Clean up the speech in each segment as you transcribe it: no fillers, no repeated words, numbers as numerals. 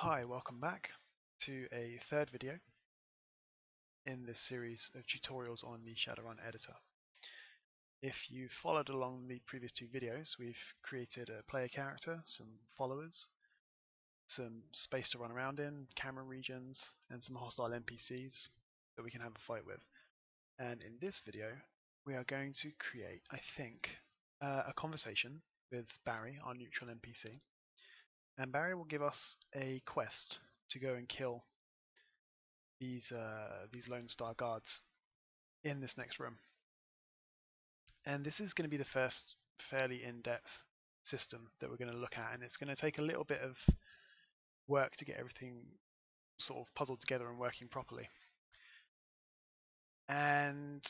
Hi, welcome back to a third video in this series of tutorials on the Shadowrun editor. If you followed along the previous two videos, we've created a player character, some followers, some space to run around in, camera regions, and some hostile NPCs that we can have a fight with. And in this video, we are going to create, I think, a conversation with Barry, our neutral NPC. And Barry will give us a quest to go and kill these Lone Star guards in this next room. And this is going to be the first fairly in-depth system that we're going to look at, and it's going to take a little bit of work to get everything sort of puzzled together and working properly. And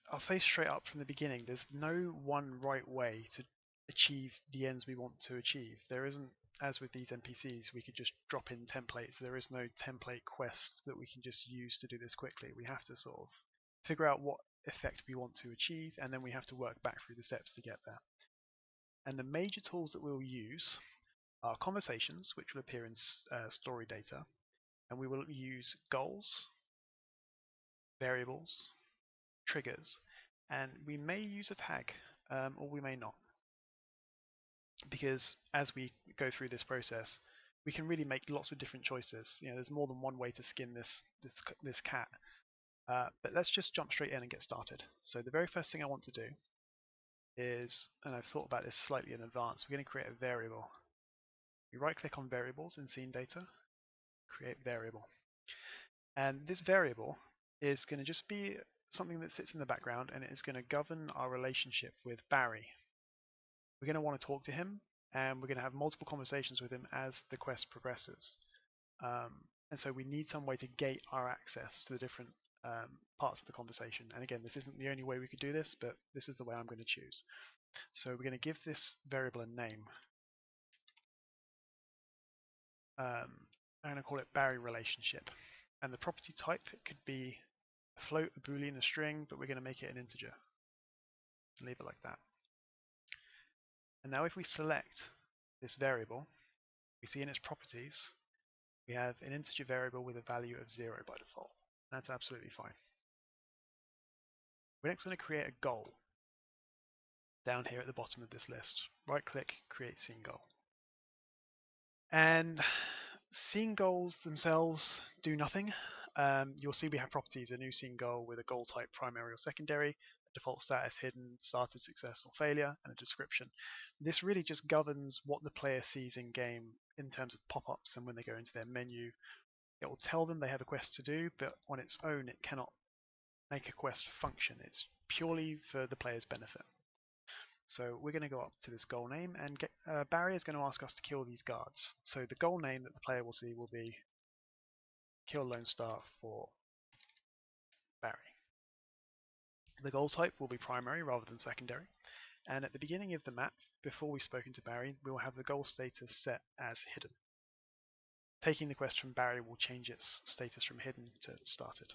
I'll say straight up from the beginning, there's no one right way to achieve the ends we want to achieve. There isn't, as with these NPCs, we could just drop in templates. There is no template quest that we can just use to do this quickly. We have to sort of figure out what effect we want to achieve, and then we have to work back through the steps to get there. And the major tools that we'll use are conversations, which will appear in story data, and we will use goals, variables, triggers, and we may use a tag, or we may not. Because as we go through this process, we can really make lots of different choices. You know, there's more than one way to skin this cat. But let's just jump straight in and get started. So the very first thing I want to do is, and I've thought about this slightly in advance, we're going to create a variable. We right-click on variables in scene data, create variable. And this variable is going to just be something that sits in the background, and it is going to govern our relationship with Barry. We're going to want to talk to him, and we're going to have multiple conversations with him as the quest progresses. And so we need some way to gate our access to the different parts of the conversation. And again, this isn't the only way we could do this, but this is the way I'm going to choose. So we're going to give this variable a name. I'm going to call it Barry relationship. And the property type could be a float, a boolean, a string, but we're going to make it an integer. Leave it like that. And now if we select this variable, we see in its properties, we have an integer variable with a value of 0 by default. That's absolutely fine. We're next going to create a goal down here at the bottom of this list. Right click, create scene goal. And scene goals themselves do nothing. You'll see we have properties, a new scene goal with a goal type primary or secondary, a default status hidden, started, success or failure, and a description. This really just governs what the player sees in game in terms of pop-ups, and when they go into their menu, it will tell them they have a quest to do, but on its own it cannot make a quest function. It's purely for the player's benefit. So we're going to go up to this goal name, and Barry is going to ask us to kill these guards. So the goal name that the player will see will be kill Lone Star for Barry. The goal type will be primary rather than secondary, and at the beginning of the map, before we've spoken to Barry, we will have the goal status set as hidden. Taking the quest from Barry will change its status from hidden to started.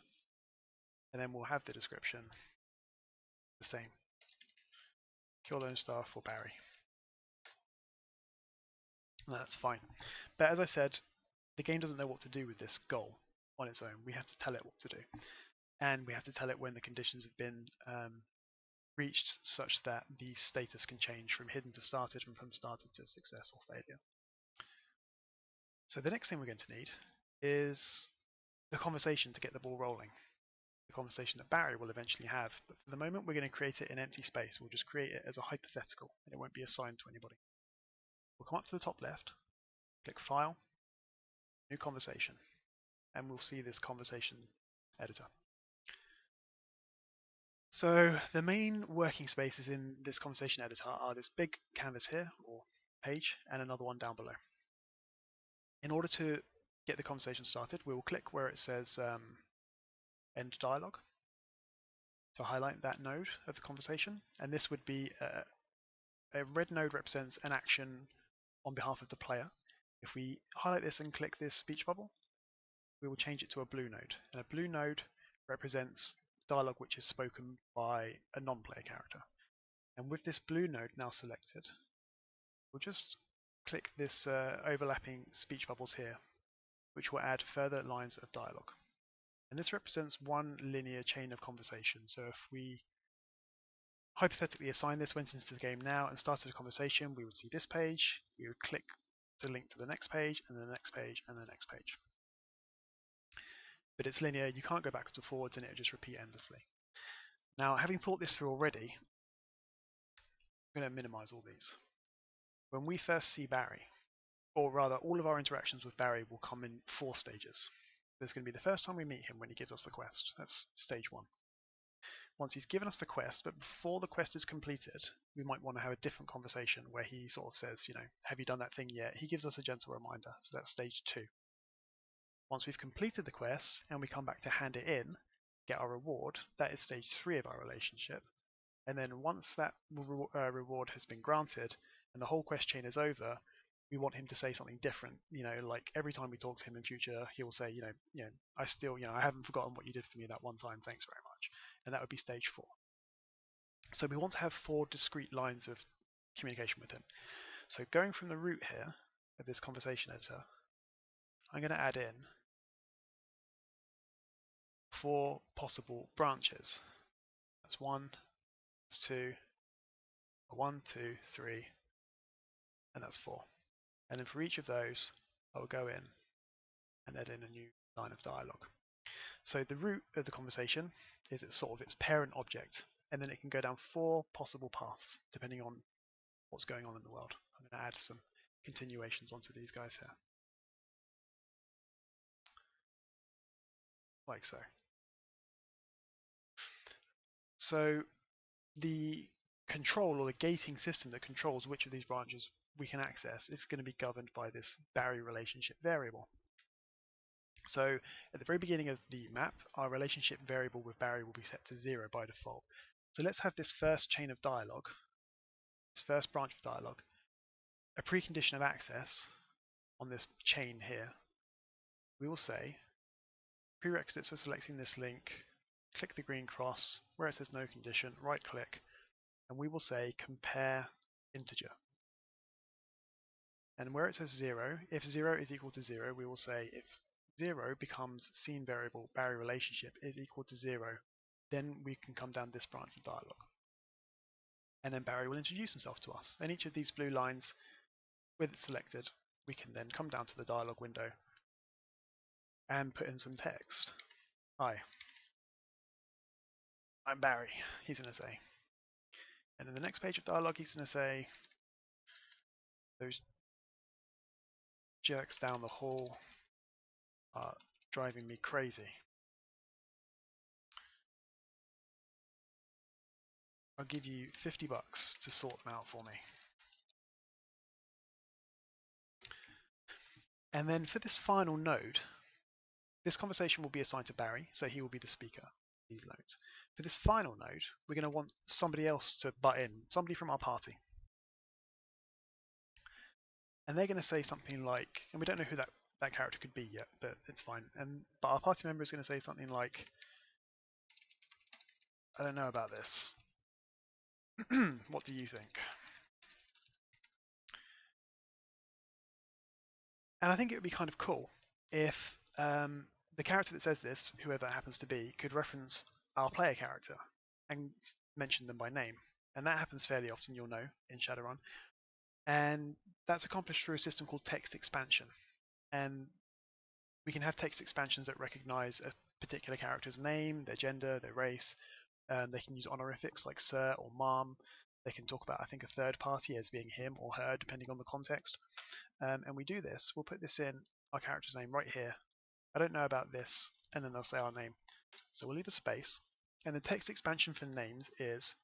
And then we'll have the description the same. Kill Lone Star for Barry. And that's fine. But as I said, the game doesn't know what to do with this goal on its own. We have to tell it what to do. And we have to tell it when the conditions have been reached such that the status can change from hidden to started and from started to success or failure. So the next thing we're going to need is the conversation to get the ball rolling. The conversation that Barry will eventually have, but for the moment we're going to create it in empty space. We'll just create it as a hypothetical, and it won't be assigned to anybody. We'll come up to the top left, click File, New Conversation, and we'll see this conversation editor. So the main working spaces in this conversation editor are this big canvas here, or page, and another one down below. In order to get the conversation started, we will click where it says End Dialogue to highlight that node of the conversation, and this would be a red node represents an action on behalf of the player. If we highlight this and click this speech bubble, we will change it to a blue node, and a blue node represents dialogue which is spoken by a non-player character. And with this blue node now selected, we'll just click this overlapping speech bubbles here, which will add further lines of dialogue. And this represents one linear chain of conversation. So if we hypothetically assign this, went into the game now and started a conversation, we would see this page, we would click to link to the next page, and the next page, and the next page. But it's linear, you can't go backwards or forwards, and it will just repeat endlessly. Now, having thought this through already, I'm going to minimize all these. When we first see Barry, or rather all of our interactions with Barry will come in 4 stages. There's going to be the first time we meet him when he gives us the quest. That's stage 1. Once he's given us the quest, but before the quest is completed, we might want to have a different conversation where he sort of says, have you done that thing yet? He gives us a gentle reminder, so that's stage 2. Once we've completed the quest and we come back to hand it in, get our reward, that is stage 3 of our relationship. And then once that reward has been granted and the whole quest chain is over, we want him to say something different. Like every time we talk to him in future, he will say, I haven't forgotten what you did for me that one time. Thanks very much. And that would be stage 4. So we want to have 4 discrete lines of communication with him. So going from the root here of this conversation editor, I'm going to add in 4 possible branches. That's 1, that's 2, 1, 2, 3, and that's 4. And then for each of those, I will go in and add in a new line of dialogue. So the root of the conversation is its parent object, and then it can go down 4 possible paths depending on what's going on in the world. I'm going to add some continuations onto these guys here, like so. So the control or the gating system that controls which of these branches we can access is going to be governed by this Barry relationship variable. So at the very beginning of the map, our relationship variable with Barry will be set to 0 by default. So let's have this first chain of dialogue, this first branch of dialogue, a precondition of access on this chain here. We will say prerequisites for selecting this link, click the green cross, where it says no condition, right click, and we will say compare integer. And where it says 0, if 0 is equal to 0, we will say if 0 becomes scene variable Barry relationship is equal to 0, then we can come down this branch of dialogue. And then Barry will introduce himself to us. And each of these blue lines, with it selected, we can then come down to the dialogue window and put in some text. Hi, I'm Barry, he's going to say. And in the next page of dialogue, he's going to say, those jerks down the hall are driving me crazy. I'll give you $50 to sort them out for me. And then for this final node, this conversation will be assigned to Barry, so he will be the speaker, these nodes. For this final node, we're going to want somebody else to butt in, somebody from our party. And they're going to say something like, and we don't know who that character could be yet, but it's fine. But our party member is going to say something like, I don't know about this. What do you think? And I think it would be kind of cool if the character that says this, whoever it happens to be, could reference our player character and mention them by name. And that happens fairly often, you'll know, in Shadowrun. And that's accomplished through a system called text expansion. And we can have text expansions that recognize a particular character's name, their gender, their race. They can use honorifics like sir or mom. They can talk about, I think, a third party as being him or her, depending on the context. And we do this. We'll put this in our character's name right here. I don't know about this, and then they'll say our name. So we'll leave a space. And the text expansion for names is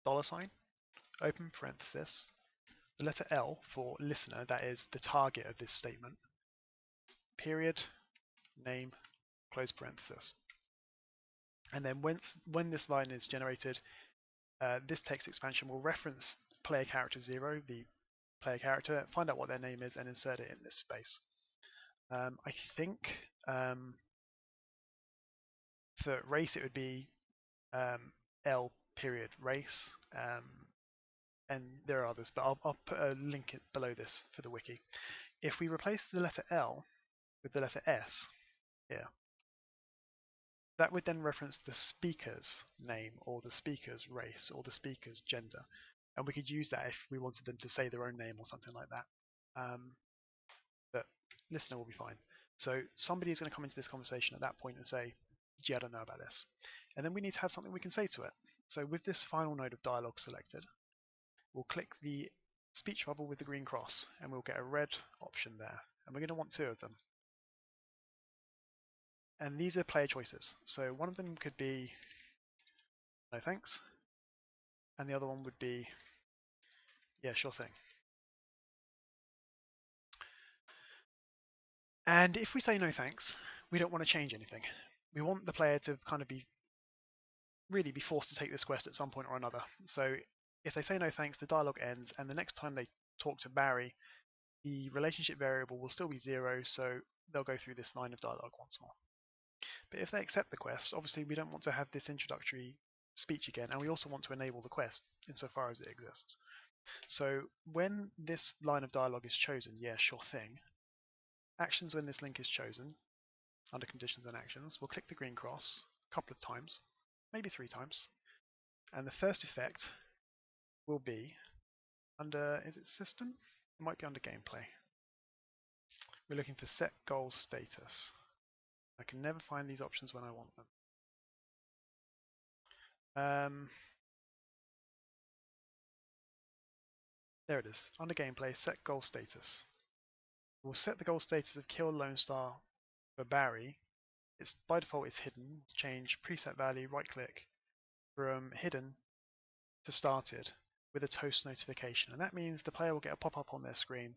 $, open parenthesis, the letter L for listener, that is the target of this statement, period, name, close parenthesis. And then when this line is generated, this text expansion will reference player character 0, the player character, find out what their name is, and insert it in this space. I think for race it would be L period race, and there are others, but I'll put a link below this for the wiki. If we replace the letter L with the letter S here. That would then reference the speaker's name or the speaker's race or the speaker's gender. And we could use that if we wanted them to say their own name or something like that. But listener will be fine. So somebody is going to come into this conversation at that point and say, gee, I don't know about this. And then we need to have something we can say to it. So with this final node of dialogue selected, we'll click the speech bubble with the green cross and we'll get a red option there. And we're going to want two of them. And these are player choices. So one of them could be no thanks, and the other one would be yeah, sure thing. And if we say no thanks, we don't want to change anything. We want the player to kind of be forced to take this quest at some point or another. So if they say no thanks, the dialogue ends, and the next time they talk to Barry, the relationship variable will still be 0, so they'll go through this line of dialogue once more. But if they accept the quest, obviously we don't want to have this introductory speech again, and we also want to enable the quest insofar as it exists. So when this line of dialogue is chosen, yeah, sure thing, actions when this link is chosen, under conditions and actions, we'll click the green cross a couple of times, maybe 3 times, and the first effect will be under, is it system? It might be under gameplay. We're looking for set goal status. I can never find these options when I want them. There it is, under gameplay, set goal status. We'll set the goal status of kill Lone Star for Barry. It's by default it's hidden. Change preset value, right click from hidden to started with a toast notification, and that means the player will get a pop-up on their screen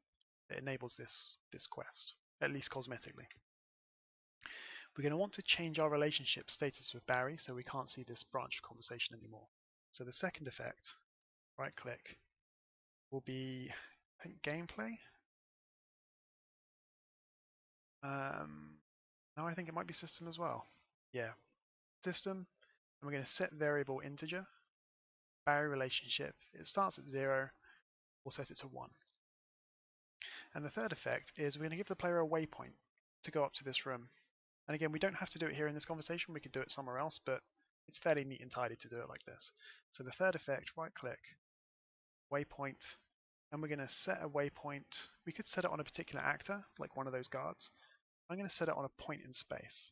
that enables this quest, at least cosmetically. We're going to want to change our relationship status with Barry so we can't see this branch of conversation anymore. So the second effect, right click, will be, I think, gameplay. No, I think it might be system as well. Yeah, system, and we're going to set variable integer, Barry relationship. It starts at 0, we'll set it to 1. And the third effect is we're going to give the player a waypoint to go up to this room. And again, we don't have to do it here in this conversation, we could do it somewhere else, but it's fairly neat and tidy to do it like this. So the third effect, right click, waypoint, and we're going to set a waypoint. We could set it on a particular actor, like one of those guards. I'm going to set it on a point in space.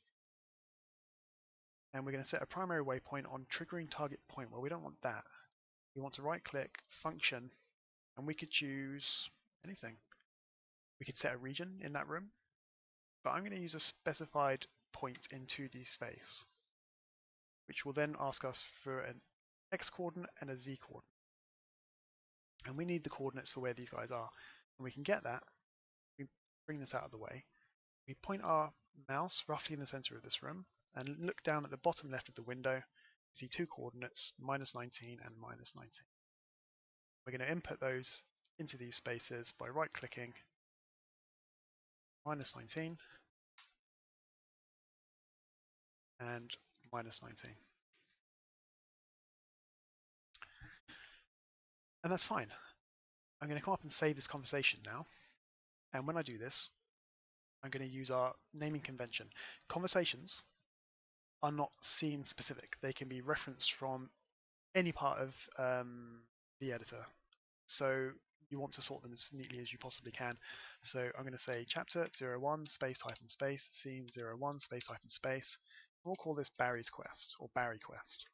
And we're going to set a primary waypoint on triggering target point. Well, we don't want that. We want to right click, function, and we could choose anything. We could set a region in that room, but I'm going to use a specified point in 2D space, which will then ask us for an X coordinate and a Z coordinate. And we need the coordinates for where these guys are. And we can get that. We bring this out of the way. We point our mouse roughly in the center of this room and look down at the bottom left of the window. We see 2 coordinates, -19 and -19. We're going to input those into these spaces by right-clicking -19 and -19. And that's fine. I'm going to come up and save this conversation now. And when I do this, I'm going to use our naming convention. Conversations are not scene specific. They can be referenced from any part of the editor. So you want to sort them as neatly as you possibly can. So I'm going to say chapter 01 space hyphen space, scene 01 space hyphen space. We'll call this Barry's quest or Barry quest.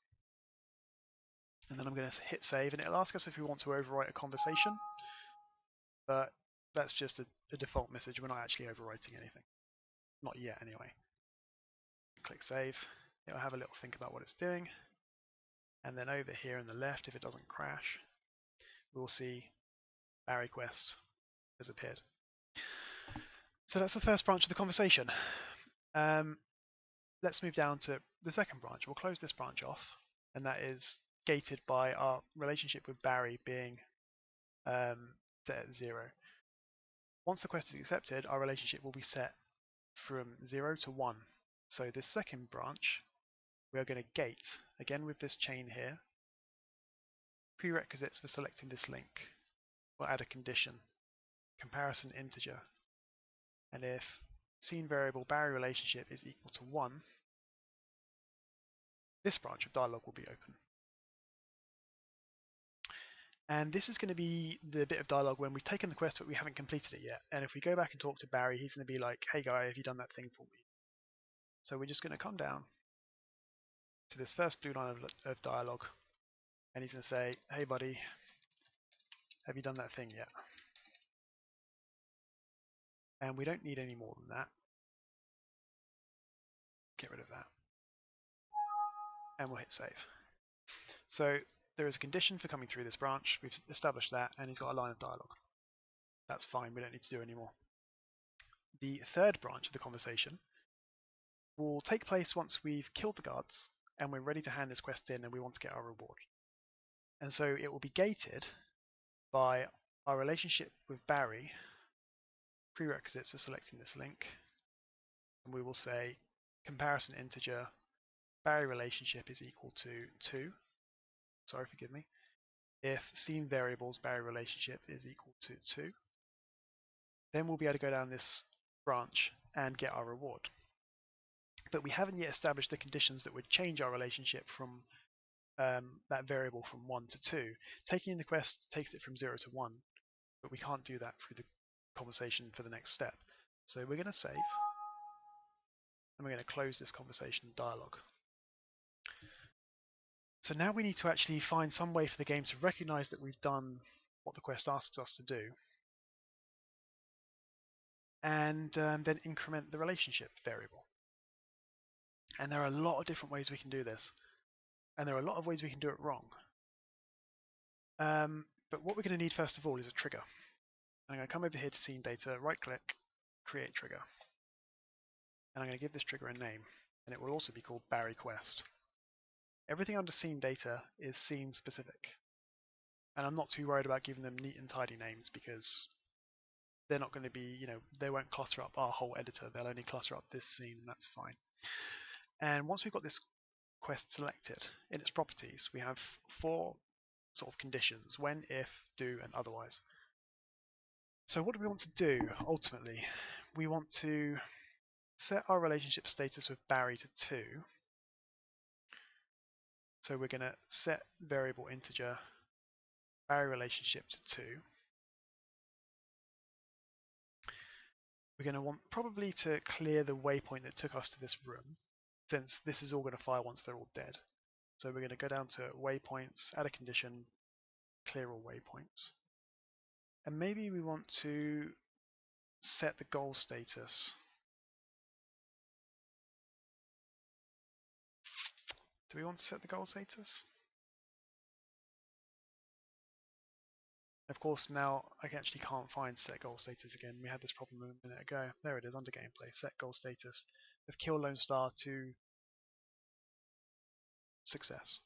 And then I'm going to hit save, and it'll ask us if we want to overwrite a conversation, but that's just a default message. We're not actually overwriting anything. Not yet, anyway. Click save. It'll have a little think about what it's doing. And then over here on the left, if it doesn't crash, we'll see Barry quest has appeared. So that's the first branch of the conversation. Let's move down to the second branch. We'll close this branch off, and that is gated by our relationship with Barry being set at 0. Once the quest is accepted, our relationship will be set from 0 to 1. So this second branch, we are going to gate, again with this chain here, prerequisites for selecting this link. We'll add a condition, comparison integer, and if scene variable Barry relationship is equal to 1, this branch of dialog will be open. And this is going to be the bit of dialogue when we've taken the quest but we haven't completed it yet. And if we go back and talk to Barry, he's going to be like, hey guy, have you done that thing for me? So we're just going to come down to this first blue line of dialogue, and he's going to say, hey buddy, have you done that thing yet? And we don't need any more than that. Get rid of that. And we'll hit save. So there is a condition for coming through this branch. We've established that, and he's got a line of dialogue. That's fine, we don't need to do any more. The third branch of the conversation will take place once we've killed the guards and we're ready to hand this quest in and we want to get our reward. And so it will be gated by our relationship with Barry, prerequisites for selecting this link, and we will say comparison integer Barry relationship is equal to 2. Sorry, forgive me. If scene variables Barry relationship is equal to 2, then we'll be able to go down this branch and get our reward. But we haven't yet established the conditions that would change our relationship from that variable from 1 to 2. Taking in the quest takes it from 0 to 1, but we can't do that through the conversation for the next step. So we're going to save, and we're going to close this conversation dialog. So now we need to actually find some way for the game to recognize that we've done what the quest asks us to do, and then increment the relationship variable. And there are a lot of different ways we can do this, and there are a lot of ways we can do it wrong. But what we're going to need first of all is a trigger. I'm going to come over here to scene data, right click, create trigger. And I'm going to give this trigger a name, and it will also be called Barry Quest. Everything under scene data is scene specific, and I'm not too worried about giving them neat and tidy names because they're not going to be, they won't clutter up our whole editor, they'll only clutter up this scene, and that's fine. And once we've got this quest selected, in its properties we have 4 sort of conditions: when, if, do, and otherwise. So what do we want to do ultimately? We want to set our relationship status with Barry to 2. So we're going to set variable integer Barry relationship to 2. We're going to want probably to clear the waypoint that took us to this room, since this is all going to fire once they're all dead. So we're going to go down to waypoints, add a condition, clear all waypoints. And maybe we want to set the goal status. Do we want to set the goal status? Of course, now I actually can't find set goal status again. We had this problem a minute ago. There it is, under gameplay. Set goal status of kill Lone Star to success.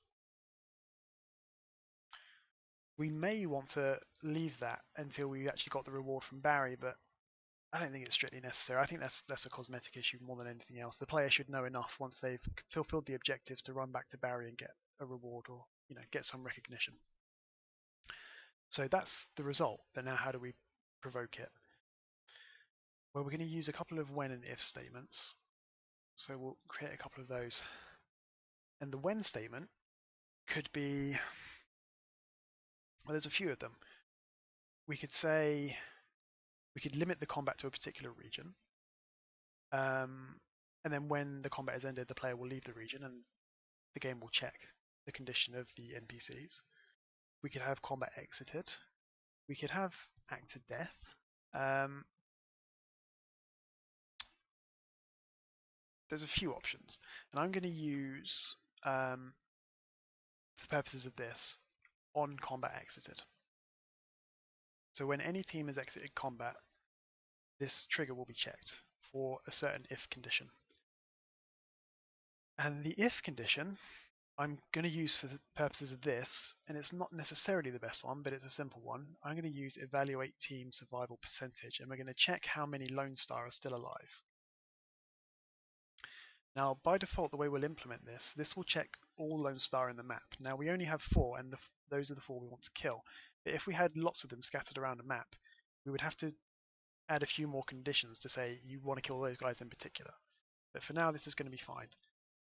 We may want to leave that until we actually got the reward from Barry, but I don't think it's strictly necessary. I think that's a cosmetic issue more than anything else. The player should know enough once they've fulfilled the objectives to run back to Barry and get a reward, or get some recognition. So that's the result, but now how do we provoke it? Well, we're going to use a couple of when and if statements. So we'll create a couple of those. And the when statement could be, well, there's a few of them. We could say, we could limit the combat to a particular region. And then when the combat is ended, the player will leave the region and the game will check the condition of the NPCs. We could have combat exited. We could have acted death. There's a few options, and I'm going to use, for purposes of this, on combat exited. So when any team has exited combat, this trigger will be checked for a certain if condition. And the if condition I'm going to use for the purposes of this, and it's not necessarily the best one, but it's a simple one. I'm going to use evaluate team survival percentage, and we're going to check how many Lone Star are still alive. Now, by default, the way we'll implement this will check all Lone Star in the map. Now, we only have 4, and those are the 4 we want to kill. But if we had lots of them scattered around a map, we would have to add a few more conditions to say you want to kill those guys in particular. But for now, this is going to be fine.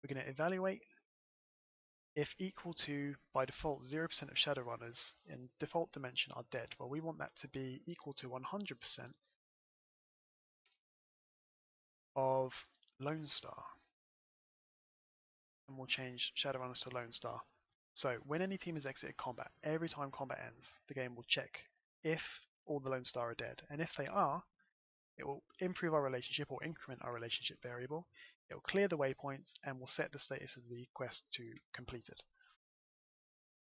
We're going to evaluate if equal to, by default, 0% of Shadowrunners in default dimension are dead. Well, we want that to be equal to 100% of Lone Star. And we'll change Shadowrunners to Lone Star. So when any team has exited combat, every time combat ends, the game will check if all the Lone Star are dead. And if they are, it will improve our relationship or increment our relationship variable. It will clear the waypoints and will set the status of the quest to completed,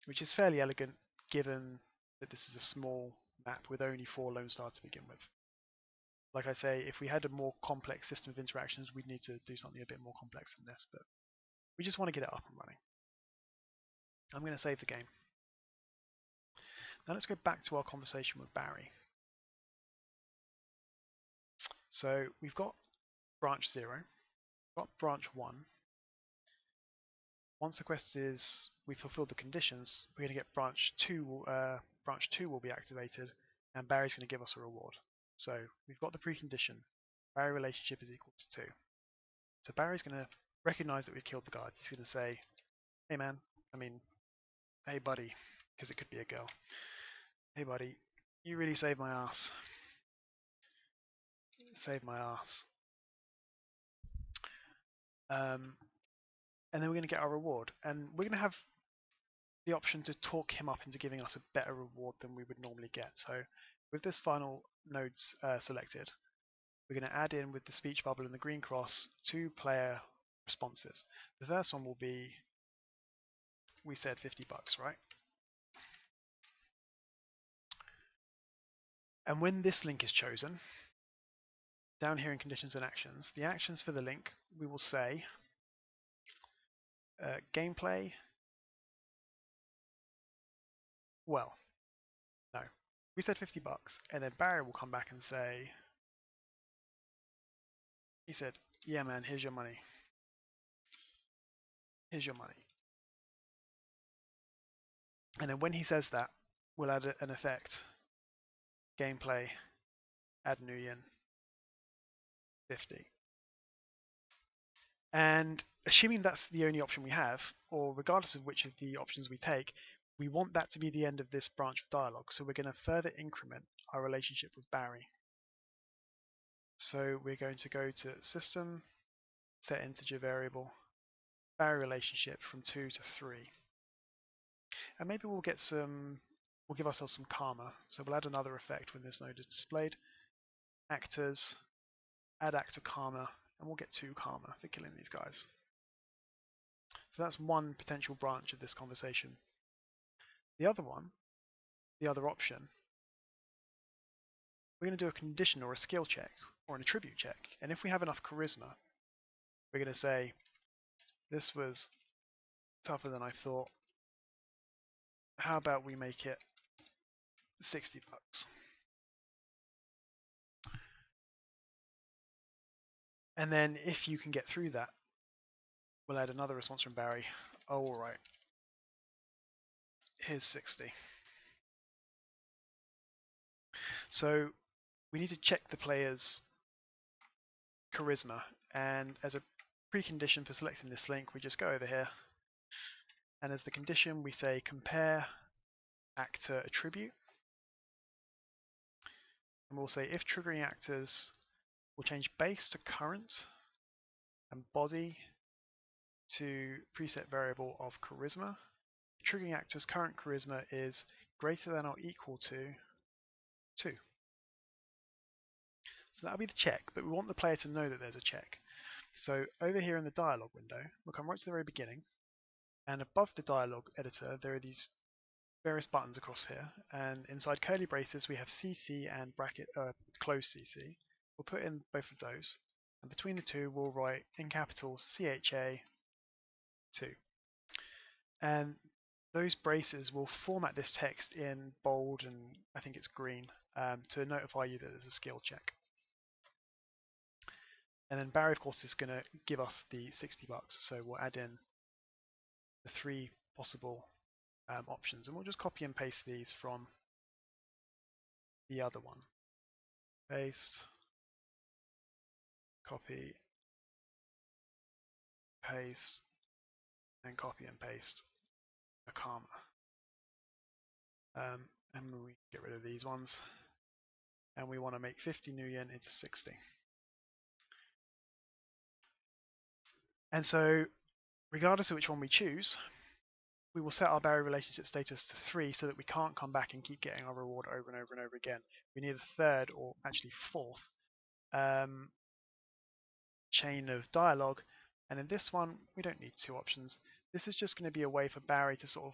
which is fairly elegant given that this is a small map with only 4 Lone Star to begin with. Like I say, if we had a more complex system of interactions, we'd need to do something a bit more complex than this, but we just want to get it up and running. I'm going to save the game. Now let's go back to our conversation with Barry. So we've got branch 0, we've got branch 1. Once the quest is, we fulfilled the conditions, we're going to get branch 2. Branch 2 will be activated, and Barry's going to give us a reward. So we've got the precondition. Barry relationship is equal to 2. So Barry's going to recognize that we've killed the guards. He's going to say, "Hey man, hey buddy," because it could be a girl. "Hey buddy, you really saved my ass. Saved my ass." And then we're going to get our reward, and we're going to have the option to talk him up into giving us a better reward than we would normally get. So with this final node selected, we're going to add in with the speech bubble and the green cross 2 player responses. The first one will be, we said $50, right? And when this link is chosen, down here in conditions and actions, the actions for the link, we will say gameplay. Well, no, we said $50, and then Barry will come back and say, he said, "Yeah man, here's your money. Here's your money." And then when he says that, we'll add an effect. Gameplay, add new yen, 50. And assuming that's the only option we have, or regardless of which of the options we take, we want that to be the end of this branch of dialogue. So we're going to further increment our relationship with Barry. So we're going to go to System, Set Integer Variable, Barry relationship from 2 to 3. And maybe we'll give ourselves some karma. So we'll add another effect when this node is displayed. Actors, add actor karma, and we'll get 2 karma for killing these guys. So that's one potential branch of this conversation. The other one, the other option, we're going to do a condition or a skill check or an attribute check. And if we have enough charisma, we're going to say, "This was tougher than I thought. How about we make it $60? And then if you can get through that, we'll add another response from Barry. "Oh, all right. Here's 60. So we need to check the player's charisma, and as a precondition for selecting this link, we just go over here, and as the condition we say compare actor attribute, and we'll say if triggering actors, we'll change base to current and body to preset variable of charisma. Triggering actor's current charisma is greater than or equal to 2. So that'll be the check, but we want the player to know that there's a check. So over here in the dialog window, we'll come right to the very beginning, and above the dialog editor there are these various buttons across here, and inside curly braces we have CC and bracket close CC. We'll put in both of those, and between the two we'll write in capitals CHA 2. And those braces will format this text in bold and I think it's green to notify you that there's a skill check. And then Barry, of course, is going to give us the $60, so we'll add in the 3 possible options, and we'll just copy and paste these from the other one. paste, copy, paste, and copy and paste a comma. And we get rid of these ones. And we want to make 50 new yen into 60. And so, regardless of which one we choose, we will set our barrier relationship status to 3 so that we can't come back and keep getting our reward over and over and over again. We need a third, or actually fourth, chain of dialogue. And in this one, we don't need 2 options. This is just going to be a way for Barry to sort of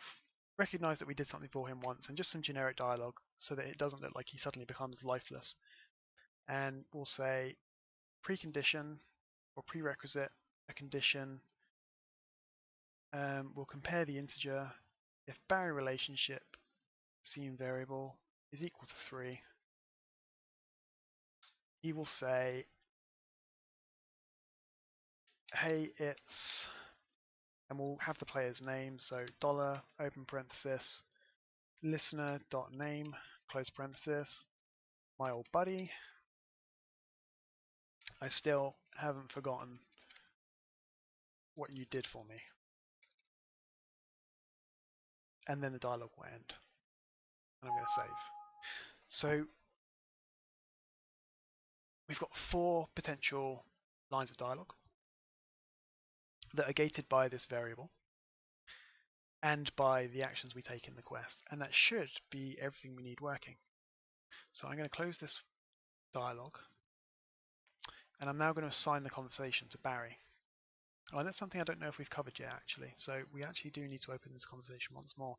recognize that we did something for him once, and just some generic dialogue so that it doesn't look like he suddenly becomes lifeless. And we'll say precondition or prerequisite, a condition. We'll compare the integer. If Barry relationship scene variable is equal to 3, he will say, hey, it's, and we'll have the player's name, so dollar open parenthesis listener.name close parenthesis, my old buddy. I still haven't forgotten what you did for me. And then the dialogue will end. And I'm going to save. So we've got 4 potential lines of dialogue that are gated by this variable and by the actions we take in the quest. And that should be everything we need working. So I'm going to close this dialogue. And I'm now going to assign the conversation to Barry. Oh, and that's something I don't know if we've covered yet, actually. So we actually do need to open this conversation once more.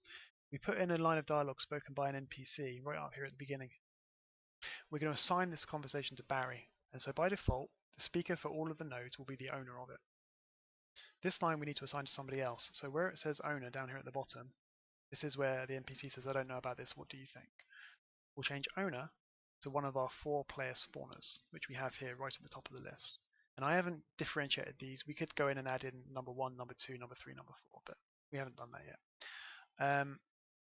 We put in a line of dialogue spoken by an NPC right up here at the beginning. We're going to assign this conversation to Barry. And so by default, the speaker for all of the nodes will be the owner of it. This line we need to assign to somebody else. So where it says owner down here at the bottom, this is where the NPC says, I don't know about this, what do you think? We'll change owner to one of our 4 player spawners, which we have here right at the top of the list. And I haven't differentiated these. We could go in and add in number 1, number 2, number 3, number 4, but we haven't done that yet. I'm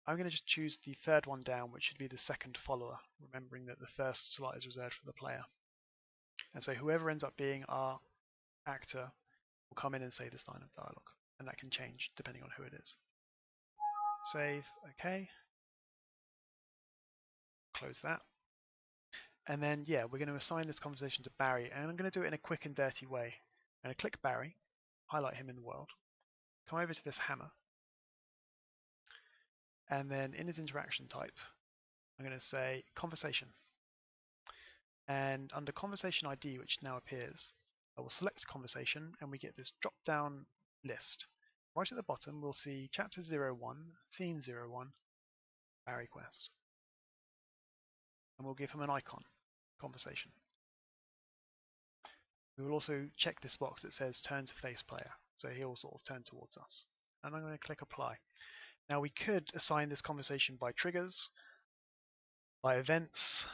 going to just choose the 3rd one down, which should be the second follower, remembering that the first slot is reserved for the player. And so whoever ends up being our actor will come in and say this line of dialogue, and that can change depending on who it is. Save, OK. Close that. And then, yeah, we're going to assign this conversation to Barry, and I'm going to do it in a quick and dirty way. I'm going to click Barry, highlight him in the world, come over to this hammer, and then in his interaction type, I'm going to say conversation. And under conversation ID, which now appears, I will select conversation, and we get this drop-down list. Right at the bottom, we'll see chapter 01, scene 01, Barry quest. And we'll give him an icon, conversation. We will also check this box that says turn to face player, so he'll sort of turn towards us. And I'm going to click apply. Now we could assign this conversation by triggers, by events,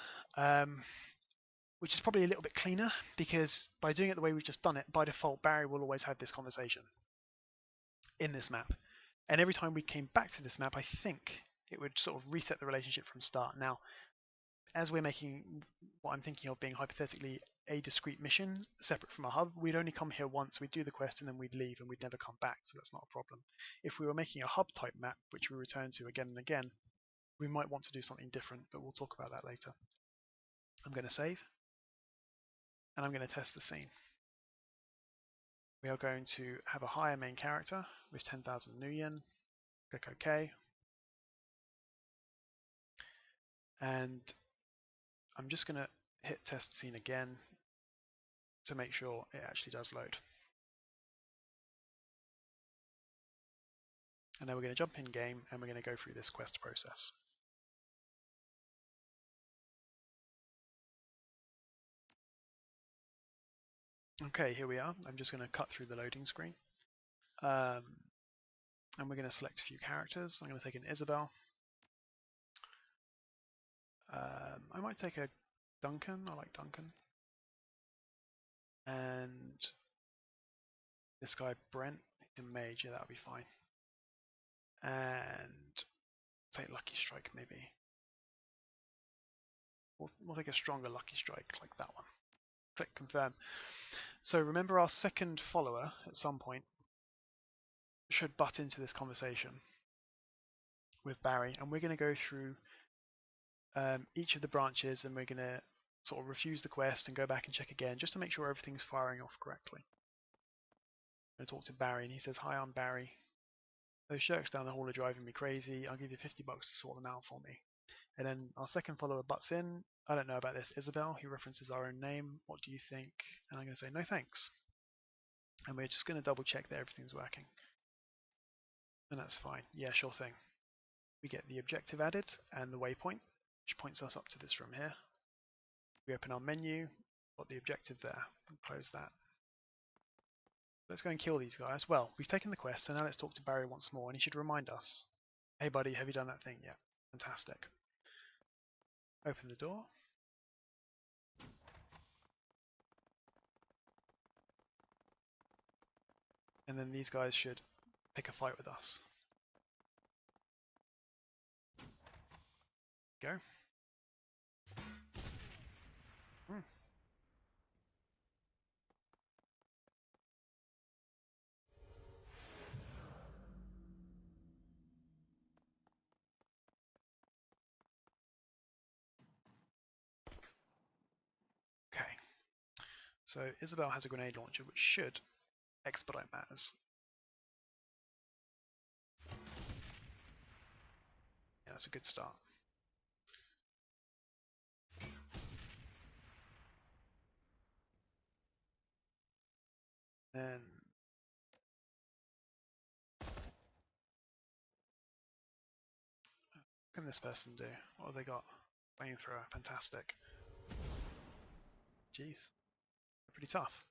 which is probably a little bit cleaner, because by doing it the way we've just done it, by default Barry will always have this conversation in this map. And every time we came back to this map, I think it would sort of reset the relationship from start. Now, as we're making what I'm thinking of being hypothetically a discrete mission separate from a hub, we'd only come here once, we'd do the quest, and then we'd leave and we'd never come back, so that's not a problem. If we were making a hub type map, which we return to again and again, we might want to do something different, but we'll talk about that later. I'm going to save, and I'm going to test the scene. We are going to have a higher main character with 10,000 new yen, click OK, and I'm just going to hit test scene again to make sure it actually does load. And then we're going to jump in game and we're going to go through this quest process. Okay, here we are. I'm just going to cut through the loading screen. And we're going to select a few characters. I'm going to take an Isabel. I might take a Duncan. I like Duncan. And this guy Brent, he's a mage. Yeah, that'll be fine. And take Lucky Strike maybe. We'll take a stronger lucky strike like that one. Click confirm. So remember, our second follower at some point should butt into this conversation with Barry, and we're going to go through each of the branches, and we're going to sort of refuse the quest and go back and check again just to make sure everything's firing off correctly. I'm going to talk to Barry, and he says, "Hi, I'm Barry. Those shirks down the hall are driving me crazy. I'll give you $50 to sort them out for me." And then our second follower butts in. "I don't know about this, Isabel." He references our own name. "What do you think?" And I'm going to say, "No thanks." And we're just going to double check that everything's working. And that's fine. Yeah, sure thing. We get the objective added and the waypoint, which points us up to this room here. We open our menu, got the objective there, and close that. Let's go and kill these guys. Well, we've taken the quest, so now let's talk to Barry once more, and he should remind us. "Hey buddy, have you done that thing yet?" Fantastic. Open the door. And then these guys should pick a fight with us. Go. Okay. So Isabel has a grenade launcher, which should expedite matters. Yeah, that's a good start. Then what can this person do? What have they got? Flamethrower, fantastic. Jeez, they're pretty tough.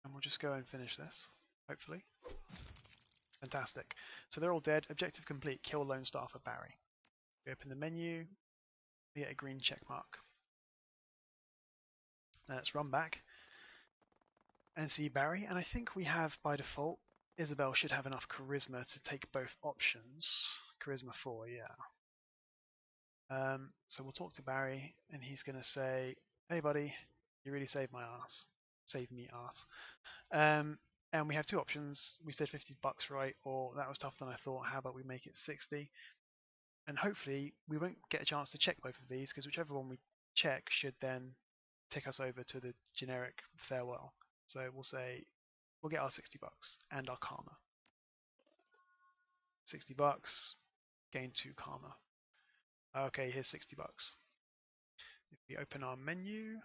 And we'll just go and finish this, hopefully. Fantastic. So they're all dead. Objective complete. Kill Lone Star for Barry. We open the menu. We get a green check mark. Now let's run back and see Barry. And I think we have, by default, Isabel should have enough charisma to take both options. Charisma 4, yeah. So we'll talk to Barry, and he's going to say, "Hey buddy, you really saved my ass. Saved me ass." And we have two options. We said $50, right? Or "That was tougher than I thought. How about we make it 60?" And hopefully we won't get a chance to check both of these, because whichever one we check should then tick us over to the generic farewell. So we'll say we'll get our $60 and our karma. $60, gain 2 karma. Okay, here's $60. If we open our menu,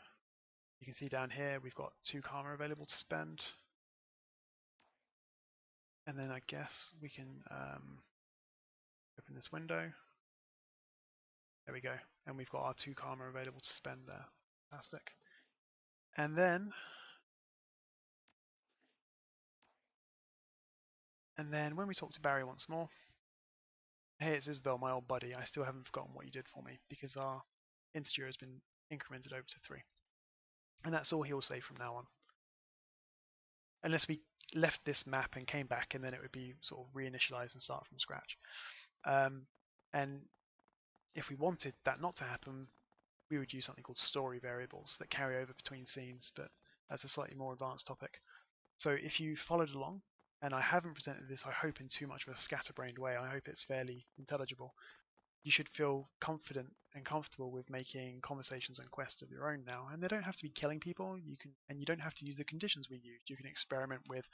you can see down here we've got 2 karma available to spend. And then I guess we can open this window. There we go. And we've got our 2 karma available to spend there. Fantastic. And then when we talk to Barry once more, "Hey, it's Isabel, my old buddy. I still haven't forgotten what you did for me," because our integer has been incremented over to 3. And that's all he'll say from now on. Unless we left this map and came back, and then it would be sort of reinitialized and start from scratch. And if we wanted that not to happen, we would use something called story variables that carry over between scenes, but that's a slightly more advanced topic. So if you followed along, and I haven't presented this, I hope, in too much of a scatterbrained way, I hope it's fairly intelligible, you should feel confident and comfortable with making conversations and quests of your own now. And they don't have to be killing people. You don't have to use the conditions we used. You can experiment with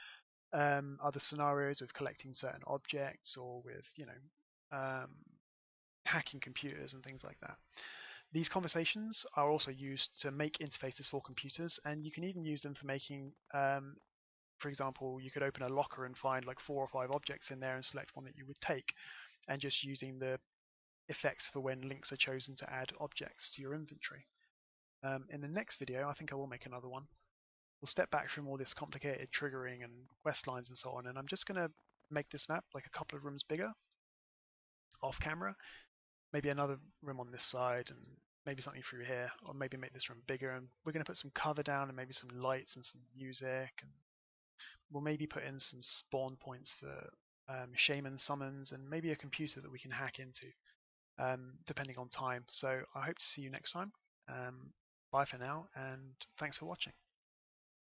other scenarios, with collecting certain objects, or with hacking computers and things like that. These conversations are also used to make interfaces for computers, and you can even use them for making, for example, you could open a locker and find like 4 or 5 objects in there and select one that you would take, and just using the effects for when links are chosen to add objects to your inventory. In the next video, I think I will make another one. We'll step back from all this complicated triggering and quest lines and so on, and I'm just going to make this map like a couple of rooms bigger off camera. Maybe another room on this side, and maybe something through here, or maybe make this room bigger, and we're going to put some cover down and maybe some lights and some music, and we'll maybe put in some spawn points for shaman summons, and maybe a computer that we can hack into, depending on time. So I hope to see you next time. Bye for now, and thanks for watching.